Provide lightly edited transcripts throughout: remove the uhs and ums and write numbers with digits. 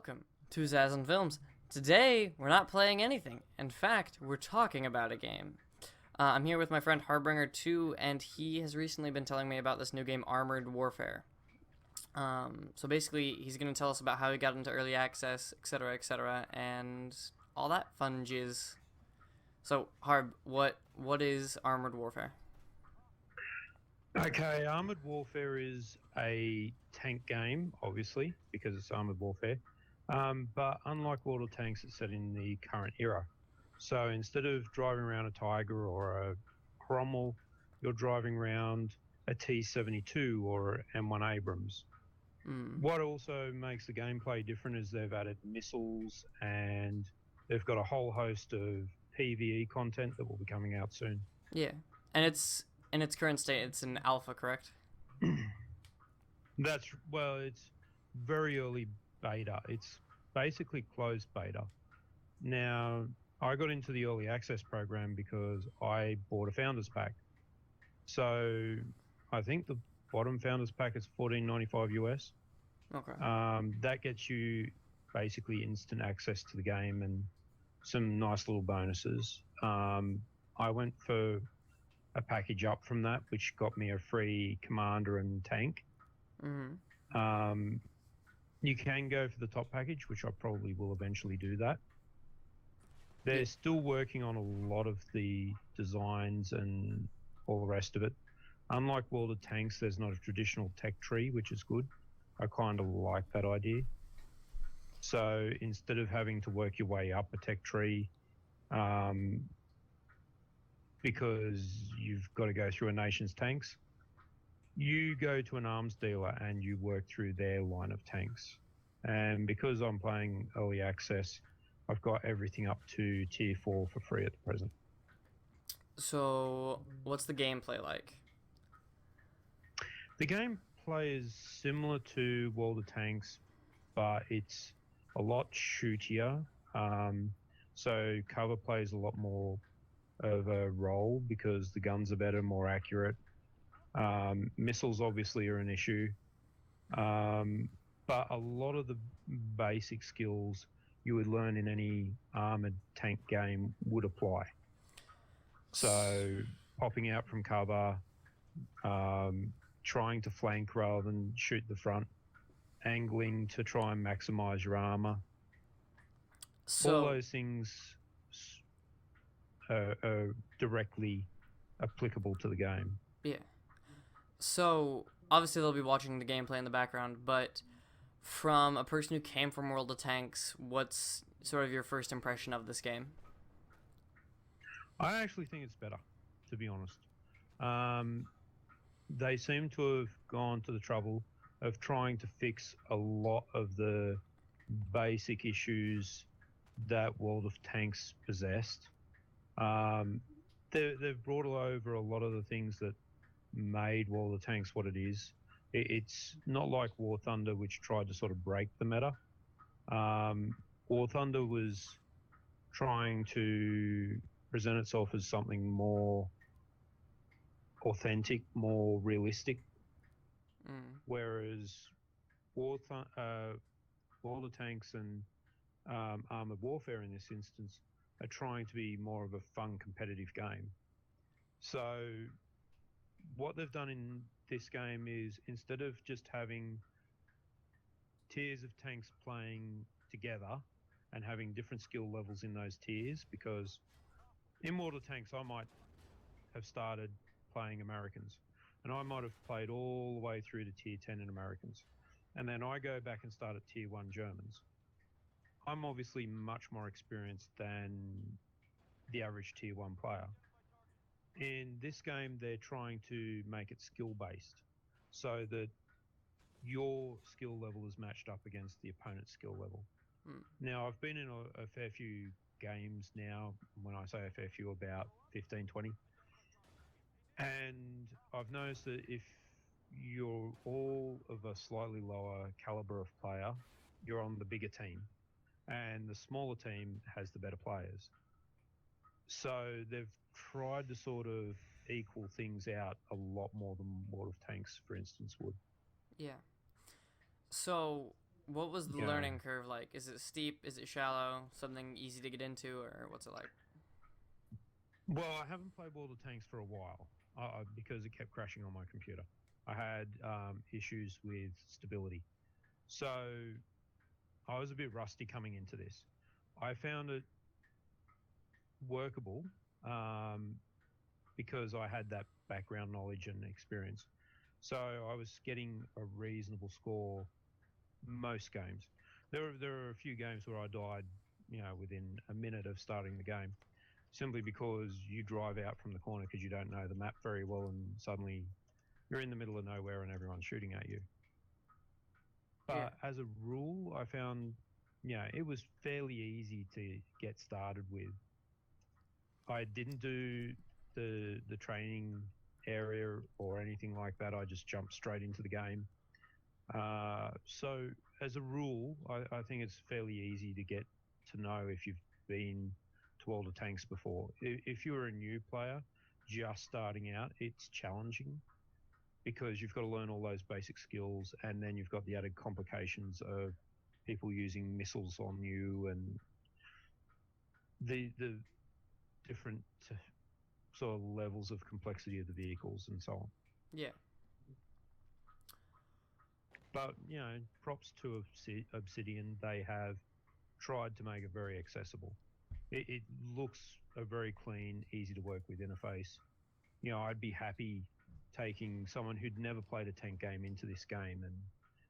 welcome to AzzazzinFilms. Today, we're not playing anything. In fact, we're talking about a game. I'm here with my friend Harbinger2, and he has recently been telling me about this new game, Armored Warfare. So basically, he's going to tell us about how he got into early access, etc., and all that fun jizz. So, Harb, what is Armored Warfare? Okay, Armored Warfare is a tank game, obviously, because it's Armored Warfare. But unlike World of Tanks, it's set in the current era. So instead of driving around a Tiger or a Cromwell, you're driving around a T-72 or M1 Abrams. What also makes the gameplay different is they've added missiles and they've got a whole host of PvE content that will be coming out soon. Yeah, and it's in its current state. It's an alpha, correct? It's very early beta. It's basically closed beta. Now, I got into the early access program because I bought a founders pack. So I think the bottom founders pack is $14.95 US. Okay. That gets you basically instant access to the game and some nice little bonuses. I went for a package up from that, which got me a free commander and tank. You can go for the top package, which I probably will eventually do that. They're still working on a lot of the designs and all the rest of it. Unlike World of Tanks, there's not a traditional tech tree, which is good. I kind of like that idea. So instead of having to work your way up a tech tree, because you've got to go through a nation's tanks, you go to an arms dealer and you work through their line of tanks. And because I'm playing early access, I've got everything up to tier 4 for free at the present. So, what's the gameplay like? The gameplay is similar to World of Tanks, but it's a lot shootier. So cover plays a lot more of a role because the guns are better, more accurate. Missiles obviously are an issue. But a lot of the basic skills you would learn in any armored tank game would apply. So popping out from cover, trying to flank rather than shoot the front, angling to try and maximize your armor. All those things are directly applicable to the game. Yeah. So, obviously they'll be watching the gameplay in the background, but from a person who came from World of Tanks, what's sort of your first impression of this game? I actually think it's better, to be honest. They seem to have gone to the trouble of trying to fix a lot of the basic issues that World of Tanks possessed. They've brought over a lot of the things that made World of Tanks what it is. It's not like War Thunder, which tried to sort of break the meta. War Thunder was trying to present itself as something more authentic, more realistic, whereas World of Tanks and Armored Warfare in this instance are trying to be more of a fun, competitive game. So what they've done in this game is instead of just having tiers of tanks playing together and having different skill levels in those tiers, because in World of Tanks I might have started playing Americans and I might have played all the way through to tier 10 in Americans, and then I go back and start at tier 1 Germans. I'm obviously much more experienced than the average tier 1 player. In this game, they're trying to make it skill-based so that your skill level is matched up against the opponent's skill level. Now, I've been in a fair few games now. When I say a fair few, about 15, 20. And I've noticed that if you're all of a slightly lower caliber of player, you're on the bigger team. And the smaller team has the better players. So they've tried to sort of equal things out a lot more than World of Tanks, for instance, would. Yeah. So, What was the You know, learning curve like? Is it steep? Is it shallow? Something easy to get into, or what's it like? well, I haven't played World of Tanks for a while because it kept crashing on my computer. I had issues with stability. So I was a bit rusty coming into this. I found it workable um, because I had that background knowledge and experience. So I was getting a reasonable score most games. There are a few games where I died, within a minute of starting the game, simply because you drive out from the corner because you don't know the map very well, and suddenly you're in the middle of nowhere and everyone's shooting at you. Yeah. But as a rule, I found, it was fairly easy to get started with. I didn't do the training area or anything like that. I just jumped straight into the game. So as a rule, I think it's fairly easy to get to know if you've been to World of Tanks before. If you're a new player just starting out, it's challenging because you've got to learn all those basic skills, and then you've got the added complications of people using missiles on you and the different sort of levels of complexity of the vehicles and so on. Yeah. But props to Obsidian. They have tried to make it very accessible. It looks a very clean, easy to work with interface. I'd be happy taking someone who'd never played a tank game into this game and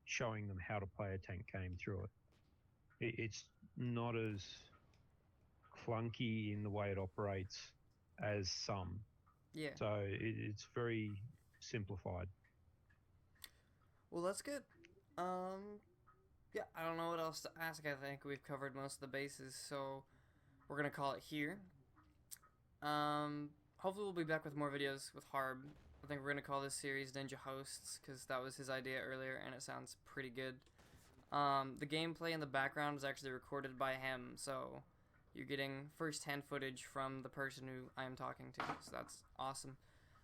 showing them how to play a tank game through it. It's not as clunky in the way it operates as some. Yeah. So it's very simplified. Well, that's good. Yeah, I don't know what else to ask. I think we've covered most of the bases, so we're gonna call it here. Hopefully we'll be back with more videos with Harb. I think we're gonna call this series Ninja Hosts because that was his idea earlier, and it sounds pretty good. The gameplay in the background was actually recorded by him, so you're getting first-hand footage from the person who I am talking to, so that's awesome.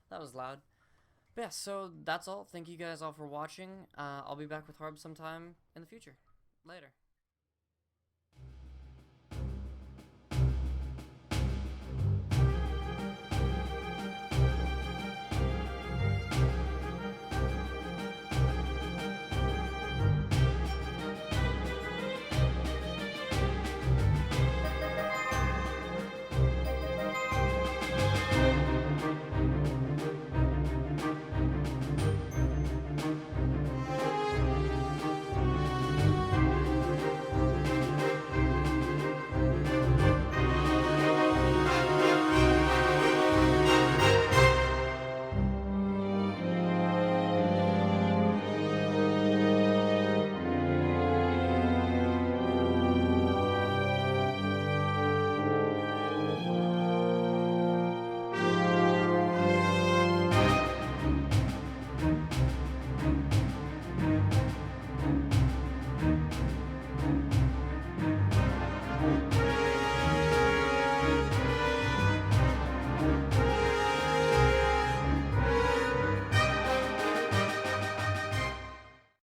That was loud. But yeah, so that's all. Thank you guys all for watching. I'll be back with Harb sometime in the future. Later.